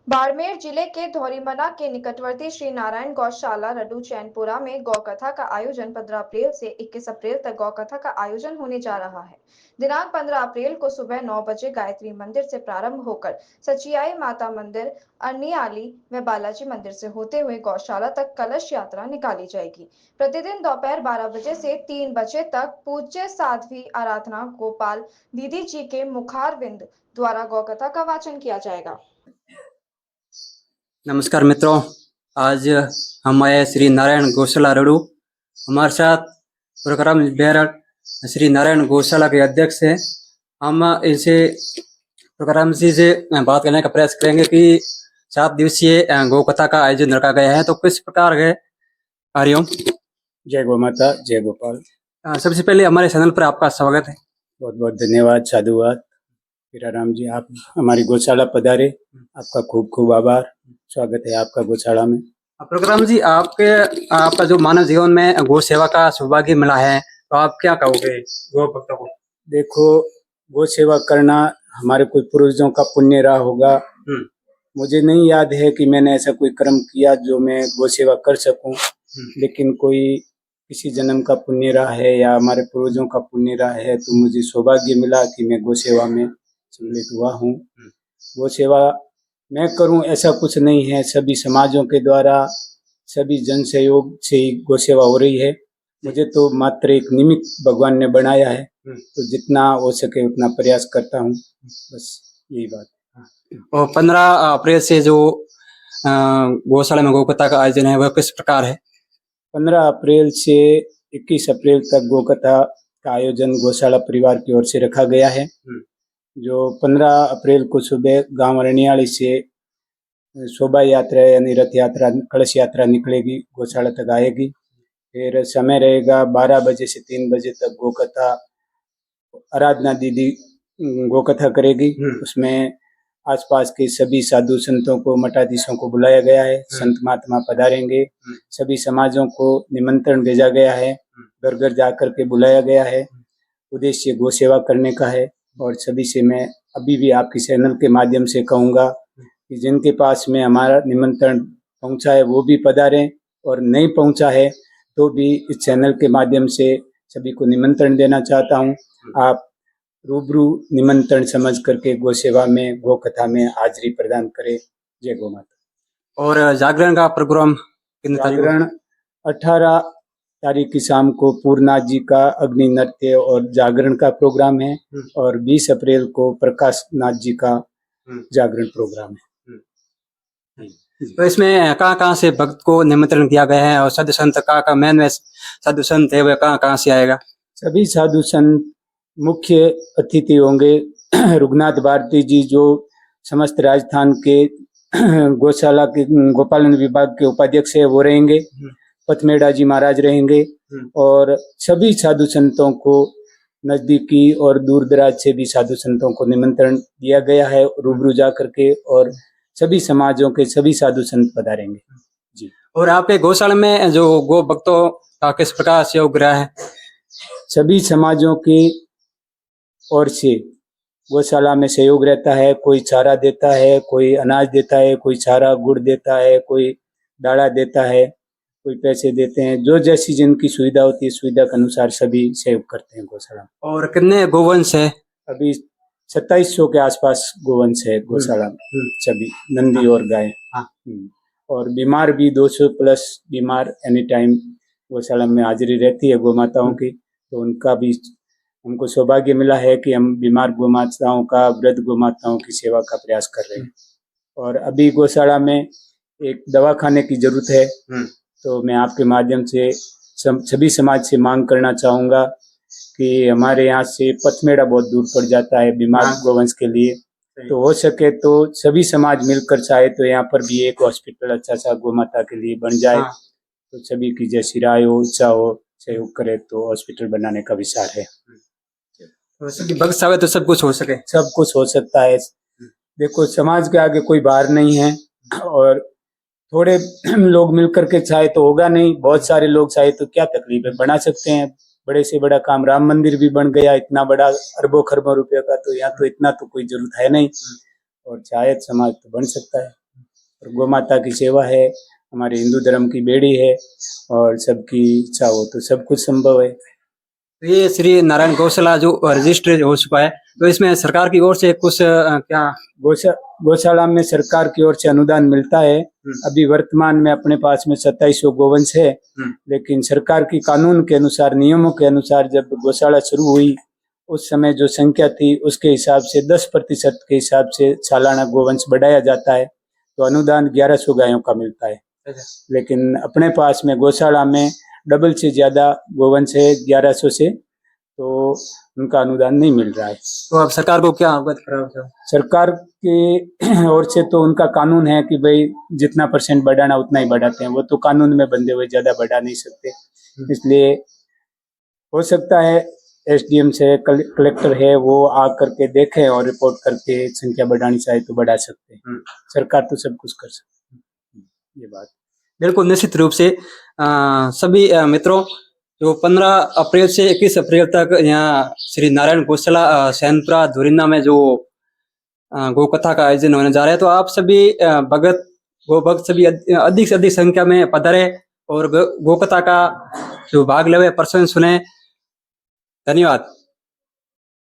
बाड़मेर जिले के धौरीमना के निकटवर्ती श्री नारायण गौशाला रडू चैनपुरा में गौकथा का आयोजन 15 अप्रैल से 21 अप्रैल तक गौकथा का आयोजन होने जा रहा है। दिनांक 15 अप्रैल को सुबह 9 बजे गायत्री मंदिर से प्रारंभ होकर सचियाई माता मंदिर, अर्नियाली व बालाजी मंदिर से होते हुए गौशाला तक कलश यात्रा निकाली जाएगी। प्रतिदिन दोपहर 12 बजे से 3 बजे तक पूज्य साध्वी आराधना गोपाल दीदी जी के मुखारविंद द्वारा गौकथा का वाचन किया जाएगा। नमस्कार मित्रों, आज हम आए श्री नारायण गौशाला रडू। हमारे साथ प्रोग्राम बेरड़ श्री नारायण गौशाला के अध्यक्ष हैं। हम इनसे प्रोग्राम से बात करने का प्रयास करेंगे कि 7 दिवसीय गौकथा का आयोजन रखा गया है, तो किस प्रकार है। हरिओम, जय गौ माता, जय गोपाल। सबसे पहले हमारे चैनल पर आपका स्वागत है। बहुत बहुत धन्यवाद, साधुवाद। हीराराम जी, आप हमारी गौशाला पधारे, आपका खूब खूब आभार। स्वागत है आपका गौशाला में। प्रोग्राम जी, आपका जो मानव जीवन में गौ सेवा का सौभाग्य मिला है, तो आप क्या कहोगे गौ भक्तों को? देखो, गौ सेवा करना हमारे कोई पूर्वजों का पुण्य रहा होगा। मुझे नहीं याद है कि मैंने ऐसा कोई कर्म किया जो मैं गौ सेवा कर सकूं, लेकिन कोई किसी जन्म का पुण्य रहा है या हमारे पूर्वजों का पुण्य रहा है, तो मुझे सौभाग्य मिला कि मैं गौ सेवा में सम्मिलित हुआ हूँ। गौ सेवा मैं करूं ऐसा कुछ नहीं है, सभी समाजों के द्वारा, सभी जन सहयोग से ही गौ सेवा हो रही है। मुझे तो मात्र एक निमित्त भगवान ने बनाया है, तो जितना हो सके उतना प्रयास करता हूँ, बस यही बात। और 15 अप्रैल से जो गौशाला में गौकथा का आयोजन है वह किस प्रकार है? 15 अप्रैल से 21 अप्रैल तक गौकथा का आयोजन गौशाला परिवार की ओर से रखा गया है। जो 15 अप्रैल को सुबह गांव अरनियाली से शोभा यात्रा यानी रथ यात्रा, कलश यात्रा निकलेगी, गौशाला तक आएगी। फिर समय रहेगा 12 बजे से 3 बजे तक गौकथा, आराधना दीदी गौकथा करेगी। उसमें आसपास के सभी साधु संतों को, मठाधीशों को बुलाया गया है। संत महात्मा पधारेंगे। सभी समाजों को निमंत्रण भेजा गया है, घर घर जाकर के बुलाया गया है। उद्देश्य गौ सेवा करने का है। और सभी से मैं अभी भी आपके चैनल के माध्यम से कहूँगा कि जिनके पास में हमारा निमंत्रण पहुँचा है वो भी पधारें, और नहीं पहुँचा है तो भी इस चैनल के माध्यम से सभी को निमंत्रण देना चाहता हूँ। आप रूबरू निमंत्रण समझ करके गौ सेवा में, गौ कथा में हाजिरी प्रदान करें। जय गौ माता। और जागरण का प्रोग्राम? जागरण 18 तारीख की शाम को पूर्णनाथ जी का अग्नि नृत्य और जागरण का प्रोग्राम है, और 20 अप्रैल को प्रकाश नाथ जी का जागरण प्रोग्राम है। तो इसमें कहाँ से भक्त को निमंत्रण दिया गया है, और साधु संत का मेन साधु संत है वह कहाँ से आएगा? सभी साधु संत मुख्य अतिथि होंगे। रघुनाथ भारती जी जो समस्त राजस्थान के गौशाला के गोपालन विभाग के उपाध्यक्ष है वो रहेंगे। पथमेड़ा जी महाराज रहेंगे, और सभी साधु संतों को, नजदीकी और दूर दराज से भी साधु संतों को निमंत्रण दिया गया है रूबरू जा करके, और सभी समाजों के सभी साधु संत पधारेंगे जी। और आपके गौशाला में जो गौ भक्तों का किस प्रकार सहयोग रहा है? सभी समाजों की ओर से गौशाला में सहयोग रहता है। कोई चारा देता है, कोई अनाज देता है, कोई चारा गुड़ देता है, कोई दाड़ा देता है, कोई पैसे देते हैं। जो जैसी जिनकी सुविधा होती है, सुविधा के अनुसार सभी सहयोग करते हैं गौशाला। और कितने गोवंश है? अभी 2700 के आसपास गोवंश है गौशाला में, सभी नंदी और गाय। और बीमार भी 200 प्लस बीमार एनी टाइम गौशाला में हाजिरी रहती है गौ माताओं की। तो उनका भी हमको सौभाग्य मिला है कि हम बीमार गौ माताओं का, वृद्ध गौ माताओं की सेवा का प्रयास कर रहे हैं। और अभी गौशाला में एक दवाखाने की जरूरत है, तो मैं आपके माध्यम से सभी समाज से मांग करना चाहूँगा कि हमारे यहाँ से पथमेड़ा बहुत दूर पड़ जाता है बीमार गोवंश के लिए। तो हो सके तो सभी समाज मिलकर चाहे तो यहाँ पर भी एक हॉस्पिटल अच्छा सा गौ माता के लिए बन जाए। तो सभी की जैसी राय हो, इच्छा हो, सहयोग करे तो हॉस्पिटल बनाने का विचार है। भक्त चाहे तो सब कुछ हो सके, सब कुछ हो सकता है। देखो, समाज के आगे कोई बार नहीं है, और थोड़े लोग मिलकर के चाहे तो होगा नहीं, बहुत सारे लोग चाहे तो क्या तकलीफ है, बना सकते हैं। बड़े से बड़ा काम राम मंदिर भी बन गया, इतना बड़ा अरबों खरबों रुपए का, तो यहाँ तो इतना तो कोई जरूरत है नहीं, और चाहे समाज तो बन सकता है। और गौ माता की सेवा है, हमारे हिंदू धर्म की बेड़ी है और सबकी इच्छा हो तो सब कुछ संभव है। तो ये श्री नारायण गौशाला जो रजिस्टर हो चुका है, तो इसमें सरकार की ओर से कुछ क्या? गौशाला में सरकार की ओर से अनुदान मिलता है। अभी वर्तमान में अपने पास में 2700 गोवंश है, लेकिन सरकार की कानून के अनुसार, नियमों के अनुसार जब गौशाला शुरू हुई उस समय जो संख्या थी उसके हिसाब से 10% के हिसाब से सालाना गोवंश बढ़ाया जाता है, तो अनुदान 1100 गायों का मिलता है। लेकिन अपने पास में गौशाला में डबल से ज्यादा गोवंश है 1100 से, तो उनका अनुदान नहीं मिल रहा है। तो अब सरकार को क्या अवगत कराओ? सरकार की ओर से तो उनका कानून है कि भाई जितना % बढ़ाना उतना ही बढ़ाते हैं, वो तो कानून में बंधे हुए ज्यादा बढ़ा नहीं सकते। इसलिए हो सकता है SDM से कलेक्टर है वो आ करके देखें और रिपोर्ट करके संख्या बढ़ानी चाहे तो बढ़ा सकते हैं। सरकार तो सब कुछ कर सकती है, ये बात बिल्कुल निश्चित रूप से। सभी मित्रों, जो 15 अप्रैल से 21 अप्रैल तक यहाँ श्री नारायण गौशाला सैनपुरा धुरिन्ना में जो गौ कथा का आयोजन होने जा रहा है, तो आप सभी भगत गौ भक्त सभी अधिक से अधिक संख्या में पधारे और गौ कथा का जो भाग लेवे प्रसंग सुने। धन्यवाद।